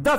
10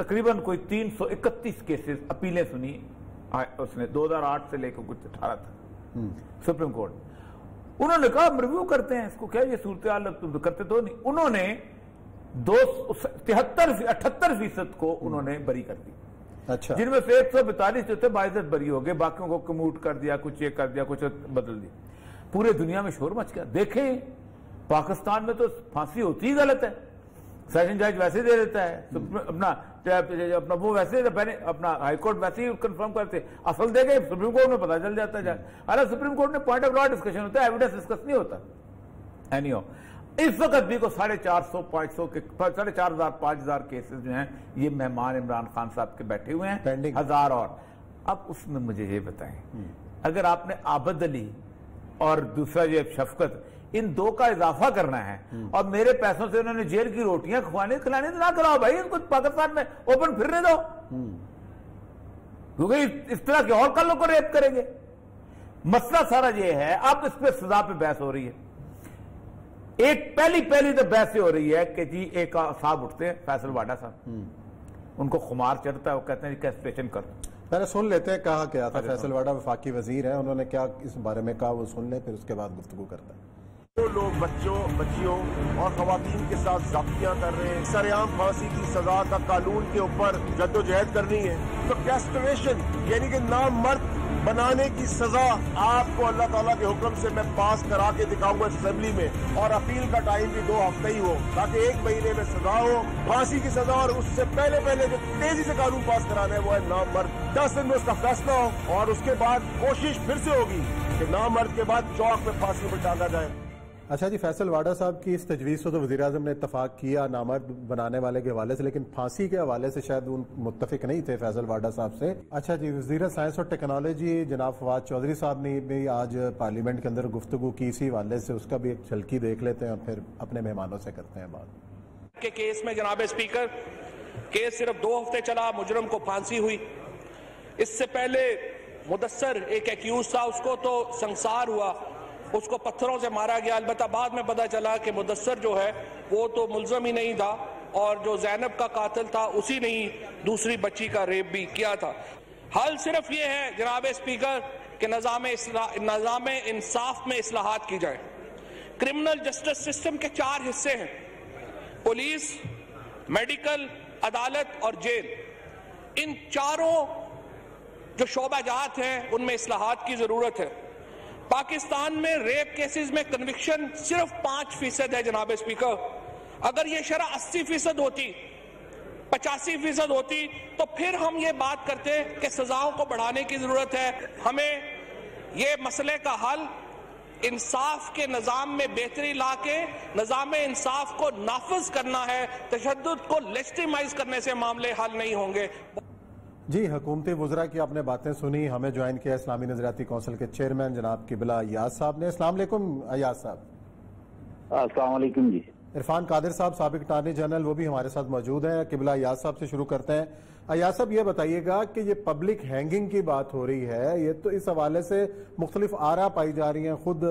تقریباً کوئی 331 کیسز اپیلیں سنی اس نے 2008 سے لے کر کچھ 18 تک سپریم کورٹ. انہوں نے کہا ہم ریویو کرتے ہیں اس کو, کیا یہ صورتحال کرتے تو نہیں. انہوں نے 78% کو انہوں نے بری کر دی. اچھا. جن میں سے 142 جو تھے باعزت بری ہو گئے, باقیوں کو کمیوٹ کر دیا, کچھ یہ کر دیا, کچھ بدل دیا. پورے دنیا میں شور مچ گیا. دیکھیں پاکستان میں تو پھانسی ہوتی ہی غلط ہے, سیشن جج ویسے دے دیتا ہے, اپنا وہ ویسے اپنا ہائی کورٹ ویسے ہی کنفرم کرتے, اصل دے گئے سپریم کورٹ میں پتہ چل جاتا ہے. حالانکہ سپریم کورٹ میں پوائنٹ آف لا ڈسکشن ہوتا ہے, ایویڈنس ڈسکس نہیں ہوتا. اینی ہو اس وقت بھی کو 4,500 کیسز جو ہیں یہ مہمان عمران خان صاحب کے بیٹھے ہوئے ہیں, 1000 اور. اب اس میں مجھے یہ بتائیں, اگر آپ نے عابد علی اور دوسرا یہ شفقت ان دو کا اضافہ کرنا ہے اور میرے پیسوں سے انہوں نے جیل کی روٹیاں کھلانی تو نہ کراؤ بھائی, ان کو پاکستان میں اوپن پھرنے دو, کیونکہ اس طرح کے اور کلوں کو ریپ کریں گے. مسئلہ سارا یہ ہے, اب اس پہ سزا پہ بحث ہو رہی ہے. ایک پہلی تو بحث ہو رہی ہے کہ جی ایک صاحب اٹھتے ہیں فیصل واڈا صاحب, ان کو خمار چڑھتا ہے, وہ کہتے ہیں کیسٹریشن کر دو. پہلے سن لیتے ہیں کہا کیا تھا. فیصل واڈا وفاقی وزیر ہیں, انہوں نے کیا اس بارے میں کہا وہ سن لیں, پھر اس کے بعد گفتگو کرتا ہے. وہ لوگ بچیوں اور خواتین کے ساتھ ضابطیاں کر رہے ہیں, سرعام پھانسی کی سزا کا قانون کے اوپر جدوجہد کرنی ہے. تو کیسٹریشن یعنی کہ نامرد بنانے کی سزا آپ کو اللہ تعالیٰ کے حکم سے میں پاس کرا کے دکھاؤں گا اسمبلی میں, اور اپیل کا ٹائم بھی 2 ہفتے ہی ہو, تاکہ 1 مہینے میں سزا ہو, پھانسی کی سزا. اور اس سے پہلے جو تیزی سے قانون پاس کرانا ہے وہ ہے نامرد. 10 دن میں اس کا فیصلہ ہو, اور اس کے بعد کوشش پھر سے ہوگی کہ نامرد کے بعد چوک میں پھانسی پر ٹانگا جائے. اچھا جی, فیصل واڈا صاحب کی اس تجویز سے تو وزیر اعظم نے اتفاق کیا نامرد بنانے والے کے حوالے سے, لیکن پھانسی کے حوالے سے شاید ان متفق نہیں تھے فیصل واڈا صاحب سے. اچھا جی, وزیر سائنس اور ٹیکنالوجی جناب فواد چودھری صاحب نے بھی آج پارلیمنٹ کے اندر گفتگو کی اسی حوالے سے, اس کا بھی ایک جھلکی دیکھ لیتے ہیں اور پھر اپنے مہمانوں سے کرتے ہیں بات. کہ کیس میں جناب اسپیکر کیس صرف 2 ہفتے چلا, مجرم کو پھانسی ہوئی. اس سے پہلے مدثر ایک ایکیوز تھا, اس کو تو سنسار ہوا, اس کو پتھروں سے مارا گیا. البتہ بعد میں پتا چلا کہ مدثر جو ہے وہ تو ملزم ہی نہیں تھا, اور جو زینب کا قاتل تھا اسی نے ہی دوسری بچی کا ریپ بھی کیا تھا. حل صرف یہ ہے جناب اسپیکر کہ نظام انصاف میں اصلاحات کی جائے. کرمنل جسٹس سسٹم کے 4 حصے ہیں, پولیس, میڈیکل, عدالت اور جیل. ان چاروں جو شعبہ جات ہیں ان میں اصلاحات کی ضرورت ہے. پاکستان میں ریپ کیسز میں کنوکشن صرف 5% ہے جناب اسپیکر. اگر یہ شرح 80% ہوتی, 85% ہوتی, تو پھر ہم یہ بات کرتے کہ سزاؤں کو بڑھانے کی ضرورت ہے. ہمیں یہ مسئلے کا حل انصاف کے نظام میں بہتری لا کے نظام انصاف کو نافذ کرنا ہے. تشدد کو لیجٹیمائز کرنے سے معاملے حل نہیں ہوں گے. جی, حکومتی وزراء کی آپ نے باتیں سنی. ہمیں جوائن کیا اسلامی نظریاتی کونسل کے چیئرمین جناب قبلہ ایاز صاحب نے. السلام علیکم ایاز صاحب. السلام علیکم جی. عرفان قادر صاحب سابق اٹارنی جنرل وہ بھی ہمارے ساتھ موجود ہیں. قبلہ ایاز صاحب سے شروع کرتے ہیں. ایاز صاحب یہ بتائیے گا کہ یہ پبلک ہینگنگ کی بات ہو رہی ہے, یہ تو اس حوالے سے مختلف آراء پائی جا رہی ہیں, خود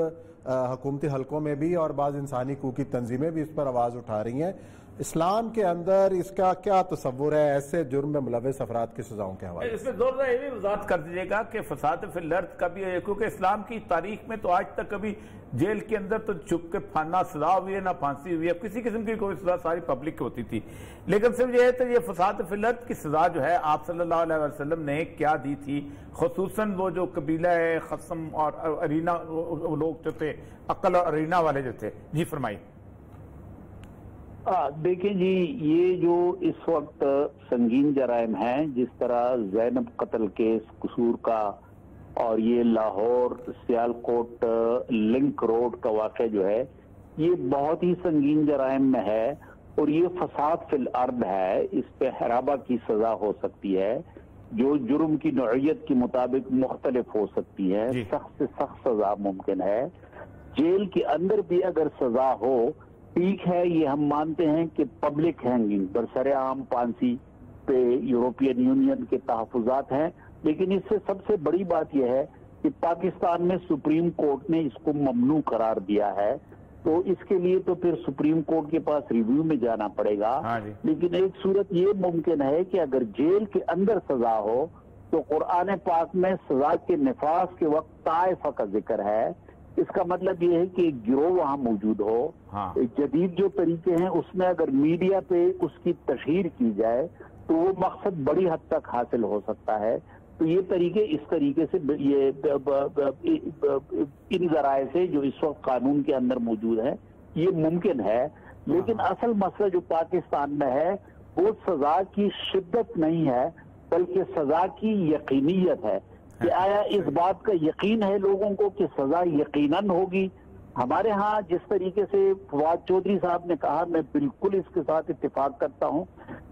حکومتی حلقوں میں بھی اور بعض انسانی حقوق کی تنظیمیں بھی اس پر آواز اٹھا رہی ہیں. اسلام کے اندر اس کا کیا تصور ہے ایسے جرم میں ملوث افراد کی سزاؤں کے حوالے؟ اس میں زور یہ بھی وضاحت کر دیجیے گا کہ فساد فی الارض کا بھی ہے, کیونکہ اسلام کی تاریخ میں تو آج تک کبھی جیل کے اندر تو چھپ کے نہ سزا ہوئی ہے نہ پھانسی ہوئی ہے, کسی قسم کی کوئی سزا ساری پبلک کی ہوتی تھی. لیکن صرف یہ ہے تو یہ فساد فی الارض کی سزا جو ہے آپ صلی اللہ علیہ وسلم نے کیا دی تھی, خصوصاً وہ جو قبیلہ خصم اور ارینا لوگ جو تھے, عقل اور ارینا والے جو تھے. جی فرمائیے. دیکھیں جی, یہ جو اس وقت سنگین جرائم ہیں, جس طرح زینب قتل کیس قصور کا اور یہ لاہور سیالکوٹ لنک روڈ کا واقعہ جو ہے, یہ بہت ہی سنگین جرائم میں ہے اور یہ فساد فی الارض ہے. اس پہ حرابہ کی سزا ہو سکتی ہے جو جرم کی نوعیت کے مطابق مختلف ہو سکتی ہے. سخت سے سخت سزا ممکن ہے. جیل کے اندر بھی اگر سزا ہو ٹھیک ہے, یہ ہم مانتے ہیں کہ پبلک ہینگنگ برسر عام پھانسی پہ یورپین یونین کے تحفظات ہیں, لیکن اس سے سب سے بڑی بات یہ ہے کہ پاکستان میں سپریم کورٹ نے اس کو ممنوع قرار دیا ہے. تو اس کے لیے تو پھر سپریم کورٹ کے پاس ریویو میں جانا پڑے گا. لیکن ایک صورت یہ ممکن ہے کہ اگر جیل کے اندر سزا ہو تو قرآن پاک میں سزا کے نفاذ کے وقت طائفہ کا ذکر ہے. اس کا مطلب یہ ہے کہ ایک گروہ وہاں موجود ہو. جدید جو طریقے ہیں اس میں اگر میڈیا پہ اس کی تشہیر کی جائے تو وہ مقصد بڑی حد تک حاصل ہو سکتا ہے. تو یہ طریقے اس طریقے سے یہ ان ذرائع سے جو اس وقت قانون کے اندر موجود ہے یہ ممکن ہے. لیکن اصل مسئلہ جو پاکستان میں ہے وہ سزا کی شدت نہیں ہے بلکہ سزا کی یقینیت ہے کہ آیا اس بات کا یقین ہے لوگوں کو کہ سزا یقیناً ہوگی. ہمارے ہاں جس طریقے سے فواد چودھری صاحب نے کہا میں بالکل اس کے ساتھ اتفاق کرتا ہوں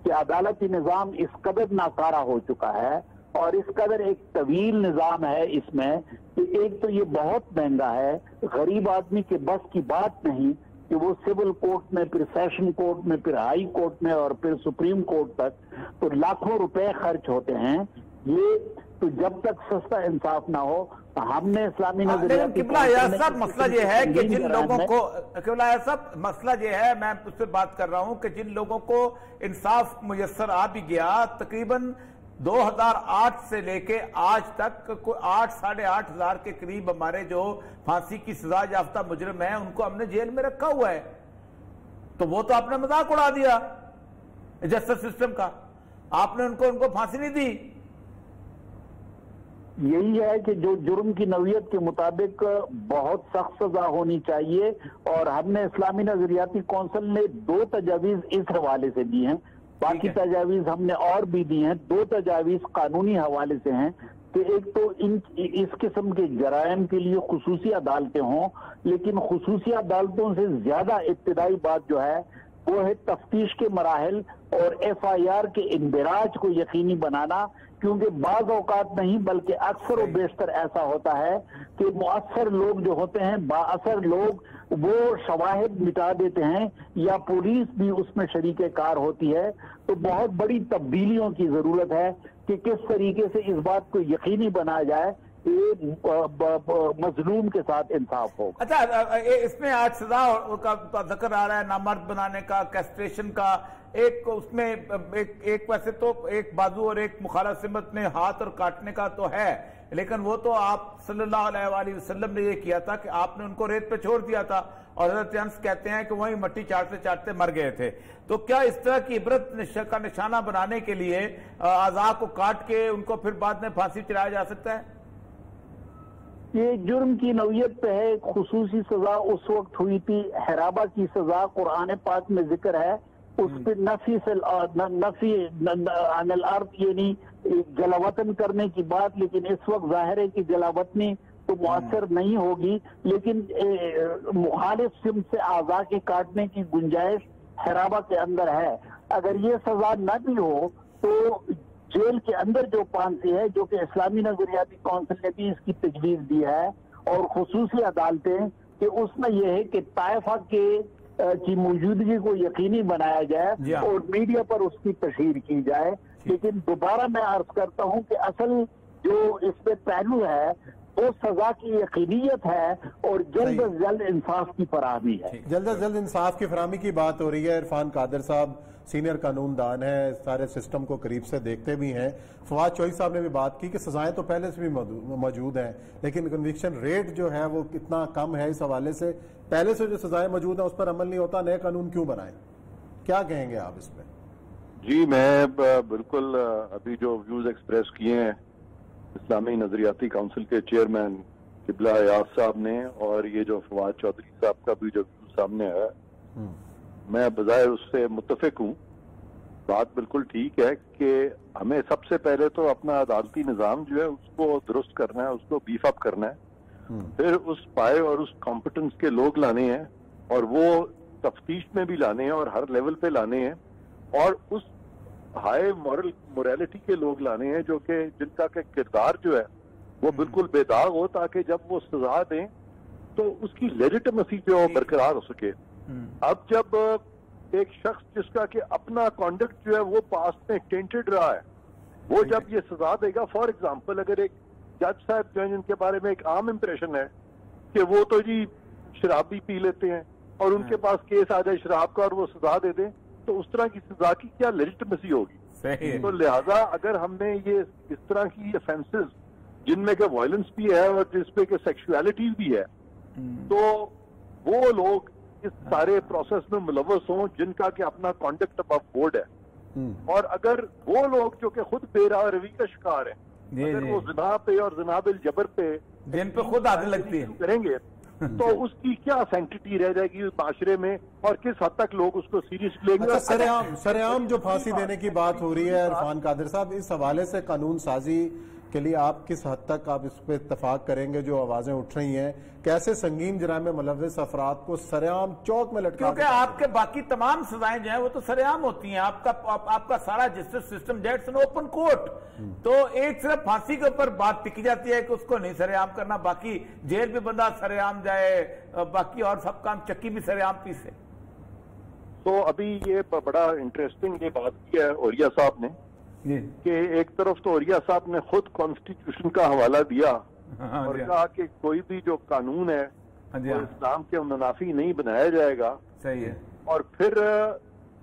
کہ عدالتی نظام اس قدر ناکارہ ہو چکا ہے اور اس قدر ایک طویل نظام ہے اس میں کہ ایک تو یہ بہت مہنگا ہے. غریب آدمی کے بس کی بات نہیں کہ وہ سول کورٹ میں پھر سیشن کورٹ میں پھر ہائی کورٹ میں اور پھر سپریم کورٹ تک تو لاکھوں روپے خرچ ہوتے ہیں. یہ تو جب تک سستا انصاف نہ ہو ہم نے اسلامی نظریاتی مسئلہ یہ ہے کہ جن لوگوں کو مسئلہ یہ ہے میں اس سے بات کر رہا ہوں کہ جن لوگوں کو انصاف میسر آ بھی گیا تقریباً 2008 سے لے کے آج تک کوئی 8,500 ہزار کے قریب ہمارے جو پھانسی کی سزا یافتہ مجرم ہیں ان کو ہم نے جیل میں رکھا ہوا ہے. تو وہ تو آپ نے مذاق اڑا دیا جسٹس سسٹم کا. آپ نے ان کو پھانسی نہیں دی. یہی ہے کہ جو جرم کی نوعیت کے مطابق بہت سخت سزا ہونی چاہیے اور ہم نے اسلامی نظریاتی کونسل نے 2 تجاویز اس حوالے سے دی ہیں. باقی تجاویز ہم نے اور بھی دی ہیں. 2 تجاویز قانونی حوالے سے ہیں کہ ایک تو اس قسم کے جرائم کے لیے خصوصی عدالتیں ہوں لیکن خصوصی عدالتوں سے زیادہ ابتدائی بات جو ہے وہ ہے تفتیش کے مراحل اور FIR کے اندراج کو یقینی بنانا. کیونکہ بعض اوقات نہیں بلکہ اکثر و بیشتر ایسا ہوتا ہے کہ مؤثر لوگ جو ہوتے ہیں بااثر لوگ وہ شواہد مٹا دیتے ہیں یا پولیس بھی اس میں شریک کار ہوتی ہے. تو بہت بڑی تبدیلیوں کی ضرورت ہے کہ کس طریقے سے اس بات کو یقینی بنایا جائے کہ مظلوم کے ساتھ انصاف ہو. اچھا اس میں آج سزا کا ذکر آ رہا ہے نامرد بنانے کا کیسٹریشن کا. ایک اس میں ایک ویسے تو ایک بازو اور ایک مخالف سمت میں ہاتھ اور کاٹنے کا تو ہے لیکن وہ تو آپ صلی اللہ علیہ وآلہ وسلم نے یہ کیا تھا کہ آپ نے ان کو ریت پہ چھوڑ دیا تھا اور حضرت انس کہتے ہیں کہ وہیں مٹی چاٹتے چاٹتے مر گئے تھے. تو کیا اس طرح کی عبرت کا نشانہ بنانے کے لیے اعضاء کو کاٹ کے ان کو پھر بعد میں پھانسی چڑھایا جا سکتا ہے؟ یہ جرم کی نوعیت پہ ہے. خصوصی سزا اس وقت ہوئی تھی حرابہ کی سزا قرآن پاک میں ذکر ہے. اس پہ نفی عن الارض یعنی جلاوطن کرنے کی بات. لیکن اس وقت ظاہر ہے کہ جلاوطنی تو مؤثر نہیں ہوگی لیکن مخالف سمت سے اعضاء کے کاٹنے کی گنجائش حرابہ کے اندر ہے. اگر یہ سزا نہ بھی ہو تو جیل کے اندر جو پھانسی ہے جو کہ اسلامی نظریاتی کونسل نے بھی اس کی تجویز دی ہے اور خصوصی عدالتیں کہ اس میں یہ ہے کہ طائفہ کی موجودگی کو یقینی بنایا جائے اور میڈیا پر اس کی تشہیر کی جائے. لیکن دوبارہ میں عرض کرتا ہوں کہ اصل جو اس پہ پہلو ہے وہ سزا کی یقینیت ہے اور جلد از جلد انصاف کی فراہمی ہے. جلد از جلد انصاف کی فراہمی کی بات ہو رہی ہے. عرفان قادر صاحب سینئر قانون دان ہیں, سارے سسٹم کو قریب سے دیکھتے بھی ہیں. فواد چودھری صاحب نے بھی بات کی کہ سزائیں تو پہلے سے بھی موجود ہیں لیکن کنوکشن ریٹ جو ہے وہ کتنا کم ہے. اس حوالے سے پہلے سے جو سزائیں موجود ہیں اس پر عمل نہیں ہوتا, نئے قانون کیوں بنائیں؟ کیا کہیں گے آپ اس پہ؟ جی میں بالکل ابھی جو ویوز ایکسپریس کیے ہیں اسلامی نظریاتی کونسل کے چیئرمین قبلہ ایاز صاحب نے اور یہ جو فواد چودھری صاحب کا بھی جو ویو سامنے ہے میں بظاہر اس سے متفق ہوں. بات بالکل ٹھیک ہے کہ ہمیں سب سے پہلے تو اپنا عدالتی نظام جو ہے اس کو درست کرنا ہے, اس کو بیف اپ کرنا ہے, پھر اس پائے اور اس کمپٹنس کے لوگ لانے ہیں اور وہ تفتیش میں بھی لانے ہیں اور ہر لیول پہ لانے ہیں اور اس ہائی موریلٹی کے لوگ لانے ہیں جو کہ جن کا کہ کردار جو ہے وہ بالکل بے داغ ہو تاکہ جب وہ سزا دیں تو اس کی لیجیٹمیسی جو برقرار ہو سکے. اب جب ایک شخص جس کا کہ اپنا کانڈکٹ جو ہے وہ پاسٹ میں ٹینٹڈ رہا ہے وہ جب یہ سزا دے گا, فار ایگزامپل اگر ایک جج صاحب جو ہیں جن کے بارے میں ایک عام امپریشن ہے کہ وہ تو جی شراب بھی پی لیتے ہیں, اور ان کے پاس کیس آ جائے شراب کا اور وہ سزا دے دیں, تو اس طرح کی سزا کی کیا لیجٹمیسی ہوگی؟ تو لہذا اگر ہم نے یہ اس طرح کی افینسز جن میں کہ وائلنس بھی ہے اور جس پہ کہ سیکشولیٹی بھی ہے, تو وہ لوگ اس سارے پروسیس میں ملوث ہوں جن کا کہ اپنا کانڈکٹ ابو بورڈ ہے, اور اگر وہ لوگ جو کہ خود بے راہ روی کا شکار ہیں اگر وہ زنا پہ اور زنا بالجبر پہ جن پہ خود عادت لگتی ہے کریں گے تو اس کی کیا سینکٹیٹی رہ جائے گی معاشرے میں, اور کس حد تک لوگ اس کو سیریس لیں گے؟ سرعام جو پھانسی دینے کی بات ہو رہی ہے عرفان قادر صاحب, اس حوالے سے قانون سازی کے لیے آپ کس حد تک آپ اس پہ اتفاق کریں گے؟ جو آوازیں اٹھ رہی ہیں کیسے سنگین جرائم میں ملوث افراد کو سرعام چوک میں لٹکا, کیونکہ آپ کے باقی تمام سزائیں جو ہیں وہ تو سرعام ہوتی ہیں, آپ کا سارا justice system that's an open court, تو ایک صرف پھانسی کے اوپر بات ٹکی جاتی ہے کہ اس کو نہیں سرعام کرنا, باقی جیل بھی بندہ سرعام جائے, باقی اور سب کام چکی بھی سرعام پیسے. تو ابھی یہ بڑا انٹرسٹنگ یہ بات کی ہے اوریہ صاحب نے کہ ایک طرف تو اوریہ صاحب نے خود کانسٹیٹیوشن کا حوالہ دیا اور کہا کہ کوئی بھی جو قانون ہے وہ اسلام کے منافی نہیں بنایا جائے گا. صحیح ہے. اور پھر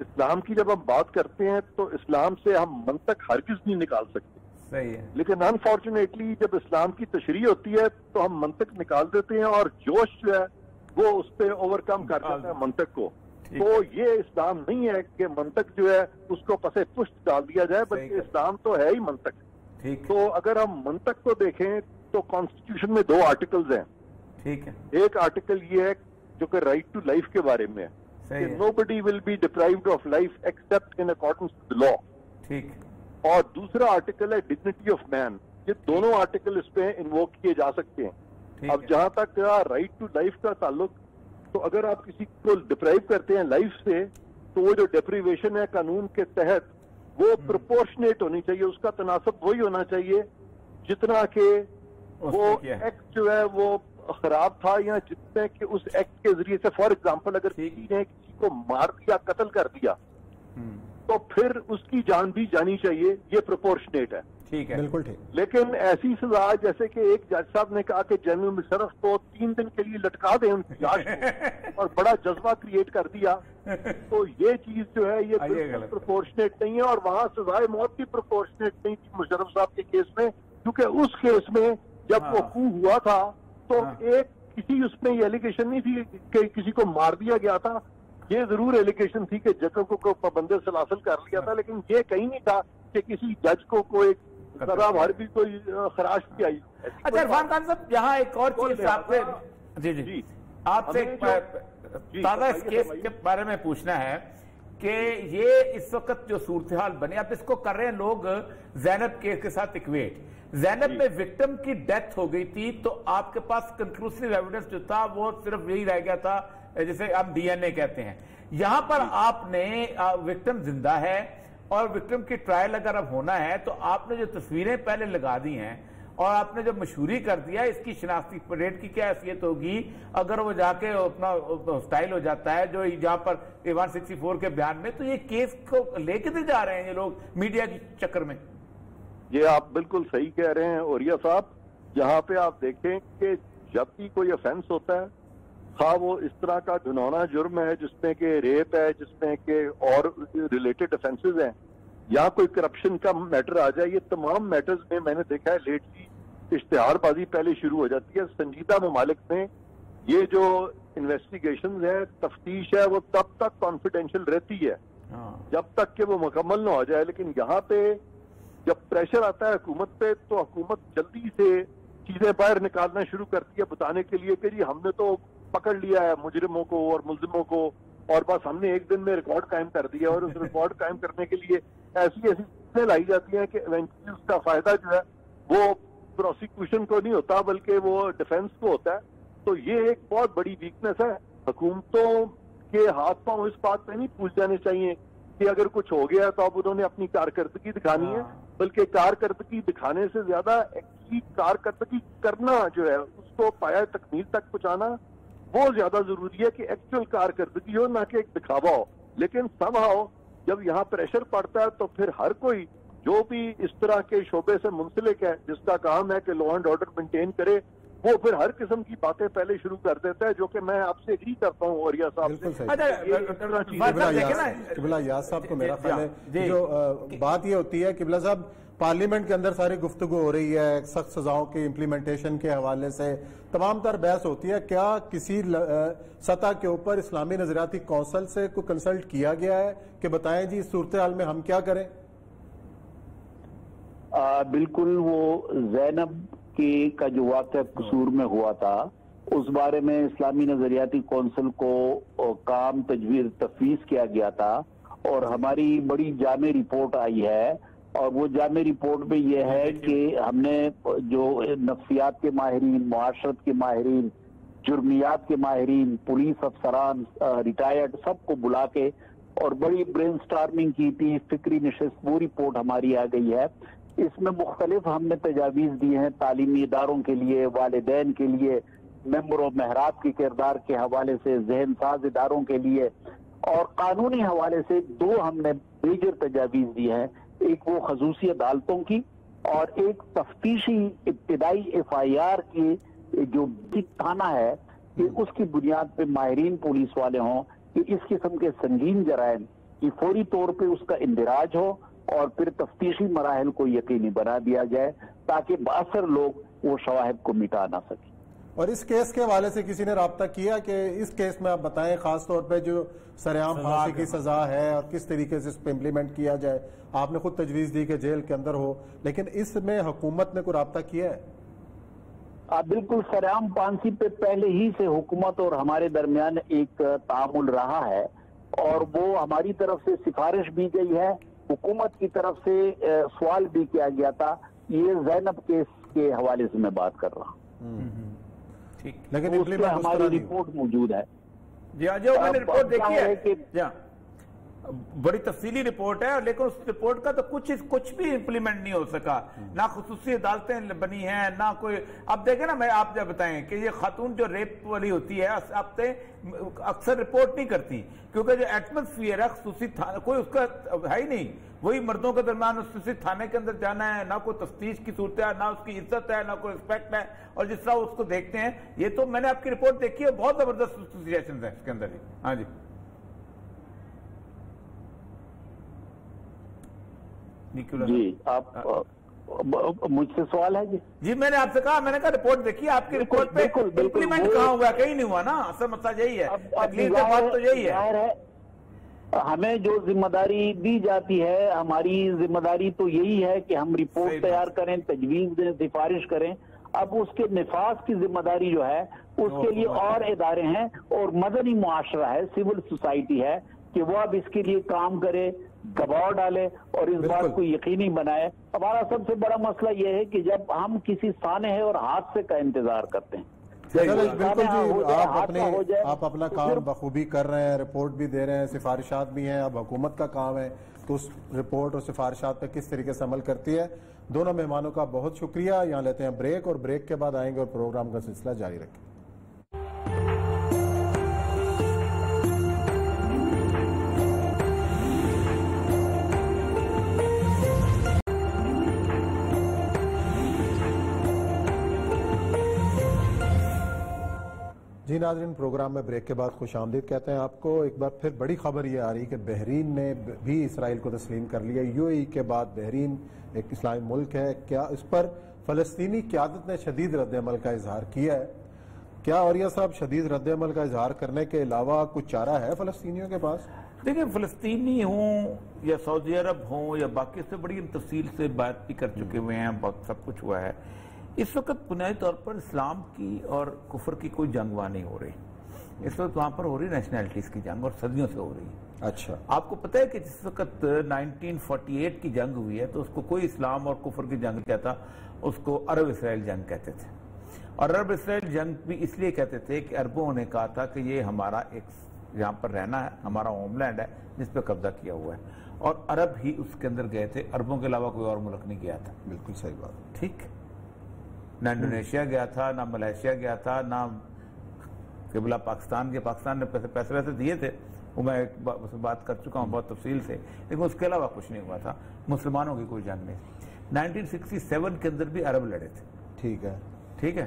اسلام کی جب ہم بات کرتے ہیں تو اسلام سے ہم منطق ہرگز نہیں نکال سکتے. صحیح ہے. لیکن انفارچونیٹلی جب اسلام کی تشریح ہوتی ہے تو ہم منطق نکال دیتے ہیں اور جوش جو ہے وہ اس پہ اوور کم کر دیتا ہے منطق کو. تو یہ اسلام نہیں ہے کہ منطق جو ہے اس کو پسے پشت ڈال دیا جائے, بلکہ اسلام تو ہے ہی منطق. تو اگر ہم منطق کو دیکھیں تو کانسٹیٹیوشن میں 2 آرٹیکلز ہیں. ٹھیک ہے. ایک آرٹیکل یہ ہے جو کہ رائٹ ٹو لائف کے بارے میں ہے کہ nobody will be deprived of life except in accordance with the law. ٹھیک. اور دوسرا آرٹیکل ہے ڈگنیٹی آف مین. یہ دونوں آرٹیکل اس پہ انووک کیے جا سکتے ہیں. اب جہاں تک رائٹ ٹو لائف کا تعلق, تو اگر آپ کسی کو ڈپرائیو کرتے ہیں لائف سے تو وہ جو ڈیپریویشن ہے قانون کے تحت وہ پروپورشنیٹ ہونی چاہیے, اس کا تناسب وہی ہونا چاہیے جتنا کہ وہ ایکٹ جو ہے وہ خراب تھا, یا جتنے کہ اس ایکٹ کے ذریعے سے فار ایگزامپل اگر کسی نے کسی کو مار دیا, قتل کر دیا, تو پھر اس کی جان بھی جانی چاہیے. یہ پروپورشنیٹ ہے. ٹھیک ہے, بالکل ٹھیک. لیکن ایسی سزا جیسے کہ ایک جج صاحب نے کہا کہ جنرل مشرف کو 3 دن کے لیے لٹکا دیں ان کی لاش کو, اور بڑا جذبہ کریٹ کر دیا, تو یہ چیز جو ہے یہ بالکل پروپورشنیٹ نہیں ہے. اور وہاں سزائے موت کی پروپورشنیٹ نہیں تھی مشرف صاحب کے کیس میں, کیونکہ اس کیس میں جب وہ خون ہوا تھا تو ایک کسی اس میں یہ ایلیگیشن نہیں تھی کہ کسی کو مار دیا گیا تھا. یہ ضرور ایلیگیشن تھی کہ ججوں کو پابندے سلاسل کر لیا تھا, لیکن یہ کہیں نہیں تھا کہ کسی جج کو کوئی سزا بھر بھی کوئی خراش بھی آئی. اچھا عرفان خان صاحب, یہاں ایک اور چیز آپ سے جی آپ سے تازہ اس کیس کے بارے میں پوچھنا ہے کہ یہ اس وقت جو صورتحال بنی, اب اس کو کر رہے ہیں لوگ زینب کیس کے ساتھ اکویٹ. زینب میں وکٹم کی ڈیتھ ہو گئی تھی تو آپ کے پاس کنکلوسیو ایویڈنس جو تھا وہ صرف یہی رہ گیا تھا جسے ہم ڈی این اے کہتے ہیں. یہاں پر آپ نے وکٹم زندہ ہے اور وکٹم کی ٹرائل اگر اب ہونا ہے تو آپ نے جو تصویریں پہلے لگا دی ہیں اور آپ نے جو مشہوری کر دیا, اس کی شناختی پریڈ کی کیا حیثیت ہوگی اگر وہ جا کے اپنا ہاسٹائل ہو جاتا ہے جو جہاں پر 164 کے بیان میں, تو یہ کیس کو لے کے جا رہے ہیں یہ لوگ میڈیا کے چکر میں. یہ آپ بالکل صحیح کہہ رہے ہیں اوریہ صاحب. یہاں پہ آپ دیکھیں کہ جب بھی کوئی افینس ہوتا ہے, خواہ وہ اس طرح کا گھنونا جرم ہے جس میں کہ ریپ ہے, جس میں کہ اور ریلیٹڈ افینسز ہیں, یا کوئی کرپشن کا میٹر آ جائے, یہ تمام میٹرز میں میں نے دیکھا ہے لیٹلی اشتہار بازی پہلے شروع ہو جاتی ہے. سنجیدہ ممالک میں یہ جو انویسٹیگیشنز ہے, تفتیش ہے, وہ تب تک کانفیڈینشیل رہتی ہے جب تک کہ وہ مکمل نہ ہو جائے. لیکن یہاں پہ جب پریشر آتا ہے حکومت پہ تو حکومت جلدی سے چیزیں باہر نکالنا شروع کرتی ہے بتانے کے لیے کہ جی ہم نے تو پکڑ لیا ہے مجرموں کو اور ملزموں کو, اور بس ہم نے ایک دن میں ریکارڈ قائم کر دیا. اور اس ریکارڈ قائم کرنے کے لیے ایسی چیزیں لائی جاتی ہیں کہ ایونچولی اس کا فائدہ جو ہے وہ پروسیکیوشن کو نہیں ہوتا بلکہ وہ ڈیفینس کو ہوتا ہے. تو یہ ایک بہت بڑی ویکنیس ہے. حکومتوں کے ہاتھ پاؤں اس بات پہ نہیں پوچھ جانے چاہیے کہ اگر کچھ ہو گیا تو اب انہوں نے اپنی کارکردگی دکھانی ہے, بلکہ کارکردگی دکھانے سے زیادہ ایکچولی کارکردگی کرنا جو ہے اس کو پایہ تکمیل تک پہنچانا وہ زیادہ ضروری ہے کہ ایکچوئل کارکردگی ہو, نہ کہ ایک دکھاوا ہو. لیکن سم ہاؤ جب یہاں پریشر پڑتا ہے تو پھر ہر کوئی جو بھی اس طرح کے شعبے سے منسلک ہے, جس کا کام ہے کہ لا اینڈ آرڈر مینٹین کرے, وہ پھر ہر قسم کی باتیں پہلے شروع کر دیتا ہے، جو کہ میں آپ سے ایگری کرتا ہوں عوریہ صاحب سے۔ قبلہ یاز صاحب کو میرا خیال ہے جو بات یہ ہوتی ہے قبلہ صاحب، پارلیمنٹ کے اندر ساری گفتگو ہو رہی ہے سخت سزاؤں کی امپلیمنٹیشن کے حوالے سے، تمام تر بحث ہوتی ہے، کیا کسی سطح کے اوپر اسلامی نظریاتی کونسل سے کوئی کنسلٹ کیا گیا ہے کہ بتائیں جی اس صورتحال میں ہم کیا کریں؟ بالکل، وہ زینب کا جو واقعہ قصور میں ہوا تھا اس بارے میں اسلامی نظریاتی کونسل کو کام تجویز تفویض کیا گیا تھا، اور ہماری بڑی جامع رپورٹ آئی ہے، اور وہ جامع رپورٹ میں یہ ہے کہ ہم نے جو نفسیات کے ماہرین، معاشرت کے ماہرین، جرمیات کے ماہرین، پولیس افسران، ریٹائرڈ، سب کو بلا کے اور بڑی برین سٹارمنگ کی تھی، فکری نشست، وہ رپورٹ ہماری آ گئی ہے۔ اس میں مختلف ہم نے تجاویز دی ہیں تعلیمی اداروں کے لیے، والدین کے لیے، ممبر و محراب کے کردار کے حوالے سے، ذہن ساز اداروں کے لیے، اور قانونی حوالے سے دو ہم نے میجر تجاویز دی ہیں، ایک وہ خصوصی عدالتوں کی اور ایک تفتیشی ابتدائی FIR کی جو تھانہ ہے کہ اس کی بنیاد پہ ماہرین پولیس والے ہوں کہ اس قسم کے سنگین جرائم کی فوری طور پہ اس کا اندراج ہو اور پھر تفتیشی مراحل کو یقینی بنا دیا جائے تاکہ باثر لوگ وہ شواہد کو مٹا نہ سکیں۔ اور اس کیس کے حوالے سے کسی نے رابطہ کیا کہ اس کیس میں آپ بتائیں خاص طور پہ جو سرعام پھانسی کی سزا ہے اور کس طریقے سے اس پہ امپلیمنٹ کیا جائے؟ آپ نے خود تجویز دی کہ جیل کے اندر ہو، لیکن اس میں حکومت نے کوئی رابطہ کیا ہے؟ بالکل، سرعام پھانسی پہ پہلے ہی سے حکومت اور ہمارے درمیان ایک تعامل رہا ہے، اور وہ ہماری طرف سے سفارش بھی گئی ہے، حکومت کی طرف سے سوال بھی کیا گیا تھا۔ یہ زینب کیس کے حوالے سے میں بات کر رہا ہوں، لیکن اس پہ ہماری رپورٹ موجود ہے۔ جی ہاں، جو میں نے رپورٹ دیکھی ہے بڑی تفصیلی رپورٹ ہے، لیکن اس رپورٹ کا تو کچھ بھی امپلیمنٹ نہیں ہو سکا، نہ خصوصی عدالتیں بنی ہیں، نہ کوئی۔ اب دیکھیں نا، میں آپ جب بتائیں کہ یہ خاتون جو ریپ والی ہوتی ہے اکثر رپورٹ نہیں کرتی، کیونکہ جو ایٹماسفیئر ہے خصوصی کوئی اس کا ہے ہی نہیں، وہی مردوں کے درمیان خصوصی تھانے کے اندر جانا ہے، نہ کوئی تفتیش کی صورت ہے، نہ اس کی عزت ہے، نہ کوئی رسپیکٹ ہے، اور جس طرح اس کو دیکھتے ہیں، یہ تو میں نے آپ کی رپورٹ دیکھی ہے، بہت زبردست ایسوسیشنز ہیں اس کے اندر ہی۔ ہاں جی جی، آپ مجھ سے سوال ہے؟ جی میں نے آپ سے کہا، میں نے کہا رپورٹ دیکھی آپ کی رپورٹ پہ امپلیمنٹ کہاں ہوا؟ کہیں نہیں ہوا نا، اصل مسئلہ یہی ہے، تکلیف کا بات تو یہی ہے۔ ہمیں جو ذمہ داری دی جاتی ہے، ہماری ذمہ داری تو یہی ہے کہ ہم رپورٹ تیار کریں، تجویز دیں، سفارش کریں۔ اب اس کے نفاذ کی ذمہ داری جو ہے اس کے لیے اور ادارے ہیں، اور مدنی معاشرہ ہے، سول سوسائٹی ہے کہ وہ اب اس کے لیے کام کرے، دباؤ ڈالے اور اس بات کو یقینی بنائے۔ ہمارا سب سے بڑا مسئلہ یہ ہے کہ جب ہم کسی سانحے اور حادثے کا انتظار کرتے ہیں، بالکل جی، آپ اپنا کام بخوبی کر رہے ہیں، رپورٹ بھی دے رہے ہیں، سفارشات بھی ہیں، اب حکومت کا کام ہے تو اس رپورٹ اور سفارشات پہ کس طریقے سے عمل کرتی ہے۔ دونوں مہمانوں کا بہت شکریہ۔ یہاں لیتے ہیں بریک، اور بریک کے بعد آئیں گے اور پروگرام کا سلسلہ جاری رکھیں۔ جی ناظرین، پروگرام میں بریک کے بعد خوش آمدید کہتے ہیں آپ کو۔ ایک بار پھر بڑی خبر یہ آ رہی کہ بحرین نے بھی اسرائیل کو تسلیم کر لیا۔ UAE کے بعد بحرین ایک اسلامی ملک ہے، کیا اس پر فلسطینی قیادت نے شدید رد عمل کا اظہار کیا ہے؟ کیا عوریہ صاحب شدید رد عمل کا اظہار کرنے کے علاوہ کچھ چارہ ہے فلسطینیوں کے پاس؟ دیکھیں، فلسطینی ہوں یا سعودی عرب ہوں یا باقی سے بڑی تفصیل سے بات بھی کر چکے ہوئے ہیں، بہت سب کچھ ہوا ہے۔ اس وقت بنیادی طور پر اسلام کی اور کفر کی کوئی جنگ وہاں نہیں ہو رہی، اس وقت وہاں پر ہو رہی نیشنلٹیز کی جنگ، اور صدیوں سے ہو رہی ہے۔ اچھا، آپ کو پتہ ہے کہ جس وقت 1948 کی جنگ ہوئی ہے تو اس کو کوئی اسلام اور کفر کی جنگ کہتا، اس کو عرب اسرائیل جنگ کہتے تھے، اور عرب اسرائیل جنگ بھی اس لیے کہتے تھے کہ عربوں نے کہا تھا کہ یہ ہمارا ایک یہاں پر رہنا ہے، ہمارا ہوم لینڈ ہے جس پہ قبضہ کیا ہوا ہے، اور عرب ہی اس کے اندر گئے تھے، عربوں کے علاوہ کوئی اور ملک نہیں گیا تھا۔ بالکل صحیح بات، ٹھیک، نہ انڈونیشیا گیا تھا، نہ ملیشیا گیا تھا، نہ قبلہ پاکستان کے، پاکستان نے پیسے ویسے دیے تھے، وہ میں ایک بات کر چکا ہوں بہت تفصیل سے، لیکن اس کے علاوہ کچھ نہیں ہوا تھا، مسلمانوں کی کوئی جنگ نہیں۔ 1967 کے اندر بھی عرب لڑے تھے، ٹھیک ہے، ٹھیک ہے،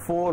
4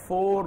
4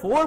4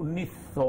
1900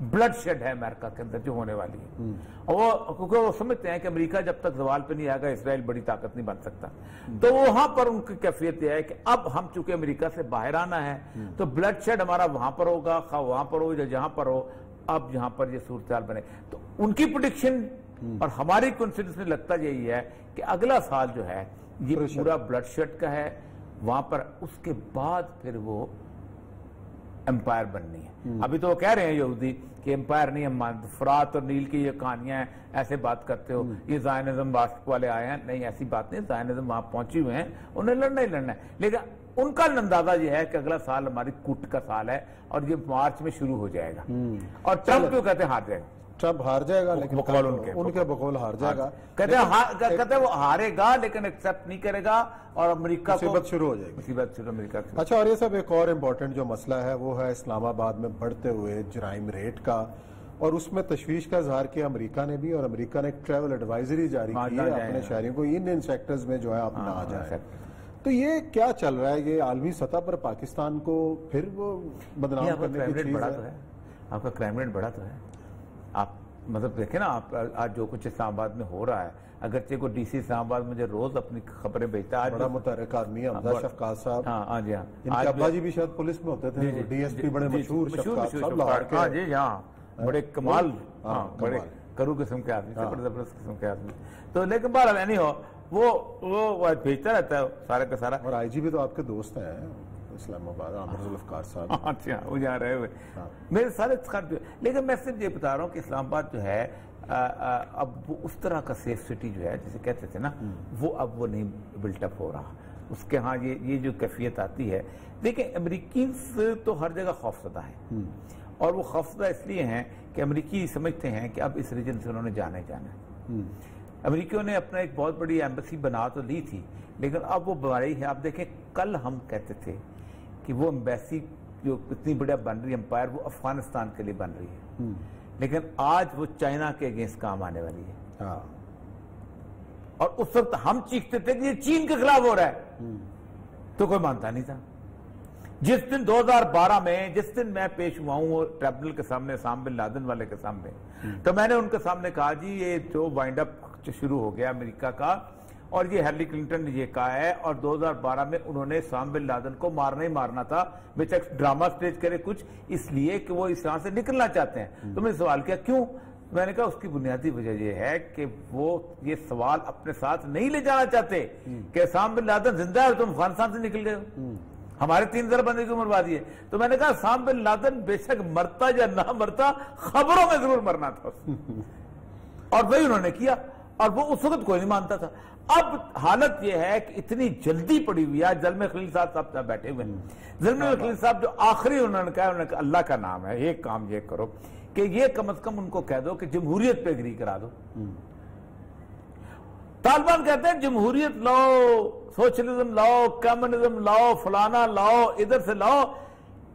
بلڈ شیڈ ہے امریکہ کے اندر جو ہونے والی ہے، اور وہ کیونکہ وہ سمجھتے ہیں کہ امریکہ جب تک زوال پہ نہیں آئے گا اسرائیل بڑی طاقت نہیں بن سکتا، تو وہاں پر ان کی کیفیت یہ ہے کہ اب ہم چونکہ امریکہ سے باہر آنا ہے تو بلڈ شیڈ ہمارا وہاں پر ہوگا، خواہ وہاں پر ہو یا جہاں پر ہو، اب جہاں پر یہ صورتحال بنے، تو ان کی پریڈکشن اور ہماری کانفیڈنس میں لگتا یہی ہے کہ اگلا سال جو ہے یہ پورا بلڈ شیڈ کا ہے وہاں پر، اس کے بعد پھر وہ امپائر بننی ہے۔ ابھی تو وہ کہہ رہے ہیں یہودی کہ امپائر نہیں، ہم فرات اور نیل کی یہ کہانیاں ہیں، ایسے بات کرتے ہو، یہ زائنزم والے آئے ہیں، نہیں ایسی بات نہیں، زائنزم وہاں پہنچے ہوئے ہیں، انہیں لڑنا ہی لڑنا ہے، لیکن ان کا اندازہ یہ ہے کہ اگلا سال ہماری کٹ کا سال ہے اور یہ مارچ میں شروع ہو جائے گا، اور ٹرمپ کیوں کہتے ہیں ہار جائے گا، ٹرمپ ہار جائے گا لیکن بقول ان کے بقول ہار جائے گا، کہتے ہیں وہ ہارے گا لیکن ایکسپٹ نہیں کرے گا اور امریکہ کو مصیبت شروع ہو جائے گی، مصیبت شروع امریکہ کی۔ اچھا، اور یہ سب ایک اور امپورٹنٹ جو مسئلہ ہے وہ ہے اسلام آباد میں بڑھتے ہوئے جرائم ریٹ کا، اور اس میں تشویش کا اظہار کیا امریکہ نے بھی، اور امریکہ نے ایک ٹریول ایڈوائزری جاری کی ہے اپنے شہریوں کو ان سیکٹرز میں جو ہے آپ نہ آ جائیں، تو یہ کیا چل رہا ہے؟ یہ عالمی سطح پر پاکستان کو پھر وہ بدنام کرنے کی چیز ہے؟ آپ کا کرائم ریٹ بڑھا تو ہے، آپ مطلب دیکھیں نا، آپ آج جو کچھ اسلام آباد میں ہو رہا ہے، اگرچہ کو ڈی سی اسلام آباد مجھے روز اپنی خبریں بھیجتا ہے، بڑا متحرک آدمی ہے حمزہ شفقات صاحب، ہاں جی، ہاں ان کے ابا جی بھی شاید پولیس میں ہوتے تھے، ڈی ایس پی بڑے مشہور شفقات صاحب لاہور کے، ہاں جی ہاں، بڑے کمال، ہاں بڑے کرو قسم کے آدمی تھے، بڑے زبردست قسم کے آدمی، تو لیکن بہرحال نہیں ہو وہ بھیجتا رہتا ہے سارا کا سارا، اور آئی جی بھی تو آپ کے دوست ہیں اسلام آباد، عامر ذوالفقار صاحب، اچھا وہ جہاں رہے ہوئے میرے سارے، لیکن میں صرف یہ بتا رہا ہوں کہ اسلام آباد جو ہے اب وہ اس طرح کا سیف سٹی جو ہے جسے کہتے تھے نا، وہ اب وہ نہیں بلٹ اپ ہو رہا، اس کے ہاں یہ جو کیفیت آتی ہے، دیکھیں امریکیز تو ہر جگہ خوفزدہ ہے، اور وہ خوفزدہ اس لیے ہیں کہ امریکی سمجھتے ہیں کہ اب اس ریجن سے انہوں نے جانا ہے، امریکیوں نے اپنا ایک بہت بڑی ایمبیسی بنا تو لی تھی، لیکن اب وہ بڑی ہے، آپ دیکھیں کل ہم کہتے تھے کہ وہ ایمبیسی جو اتنی بڑا بن رہی ہے امپائر، وہ افغانستان کے لیے بن رہی ہے، لیکن آج وہ چائنا کے اگینسٹ کام آنے والی ہے، اور اس وقت ہم چیختے تھے کہ یہ چین کے خلاف ہو رہا ہے، تو کوئی مانتا نہیں تھا۔ جس دن 2012 میں جس دن میں پیش ہوا ہوں ٹریبونل کے سامنے، اسامہ بن لادن والے کے سامنے، تو میں نے ان کے سامنے کہا جی یہ جو وائنڈ اپ شروع ہو گیا امریکہ کا، اور یہ ہیلری کلنٹن نے یہ کہا ہے، اور 2012 میں انہوں نے اسامہ بن لادن کو مارنا ہی مارنا تھا، بے شک ڈرامہ سٹیج کرے کچھ اس لیے کہ وہ اس طرح سے نکلنا چاہتے ہیں، تو میں نے سوال کیا کیوں؟ میں نے کہا اس کی بنیادی وجہ یہ ہے کہ وہ یہ سوال اپنے ساتھ نہیں لے جانا چاہتے کہ اسامہ بن لادن زندہ ہے اور تم افغانستان سے نکل گئے ہو، ہمارے 3000 بندے کی عمر بادی ہے، تو میں نے کہا اسامہ بن لادن بے شک مرتا یا نہ مرتا، خبروں میں ضرور مرنا تھا، اور وہی انہوں نے کیا، اور وہ اس وقت کوئی نہیں مانتا تھا۔ اب حالت یہ ہے کہ اتنی جلدی پڑی ہوئی ہے، زلمے خلیل صاحب بیٹھے ہوئے ہیں، زلمے خلیل صاحب جو آخری انہوں نے کہا اللہ کا نام ہے، ایک کام یہ کرو کہ یہ کم از کم ان کو کہہ دو کہ جمہوریت پہ اگری کرا دو۔ طالبان کہتے ہیں جمہوریت لاؤ، سوشلزم لاؤ، کمیونزم لاؤ، فلانا لاؤ، ادھر سے لاؤ،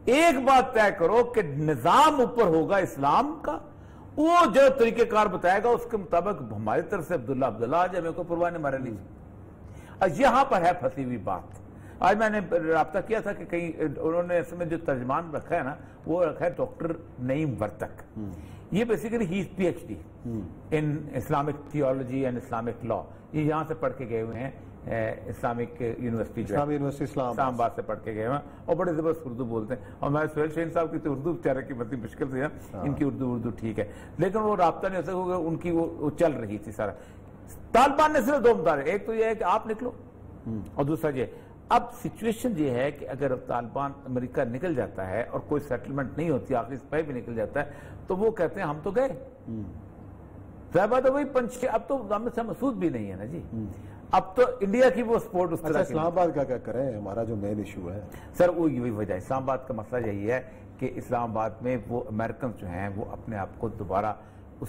ایک بات طے کرو کہ نظام اوپر ہوگا اسلام کا، وہ جو طریقہ کار بتائے گا اس کے مطابق ہماری طرف سے عبداللہ آ جائے، میرے کو پرواہ نہیں، مارے لیجیے۔ یہاں پر ہے پھنسی ہوئی بات۔ آج میں نے رابطہ کیا تھا کہ کہیں انہوں نے اس میں جو ترجمان رکھا ہے نا، وہ رکھا ہے ڈاکٹر نعیم ورتک، یہ بیسیکلی ہی P H D in Islamic theology and Islamic law, یہ یہاں سے پڑھ کے گئے ہوئے ہیں اسلامک یونیورسٹی اسلام آباد سے پڑھ کے گئے ہوئے ہیں، اور بڑے زبردست اردو بولتے ہیں، اور میں سہیل شاہین صاحب کی تو اردو بیچارے کی بڑی مشکل سے ہے، ان کی اردو ٹھیک ہے، لیکن وہ رابطہ نہیں ہو سکا، ان کی وہ چل رہی تھی سارا۔ طالبان نے صرف دو مطالبے، ایک تو یہ ہے کہ آپ نکلو، اور دوسرا یہ اب سچویشن یہ ہے کہ اگر طالبان امریکہ نکل جاتا ہے اور کوئی سیٹلمنٹ نہیں ہوتی، آخری سپاہی بھی نکل جاتا ہے، تو وہ کہتے ہیں ہم تو گئے، ظاہر بات ہے وہی پنچ، اب تو ہم سے مسعود بھی نہیں ہے نا جی، اب تو انڈیا کی وہ سپورٹ اس طرح۔ اسلام آباد کا کیا کریں؟ ہمارا جو مین ایشو ہے سر وہ یہی وجہ ہے، اسلام آباد کا مسئلہ یہی ہے کہ اسلام آباد میں وہ امریکن جو ہیں وہ اپنے آپ کو دوبارہ اس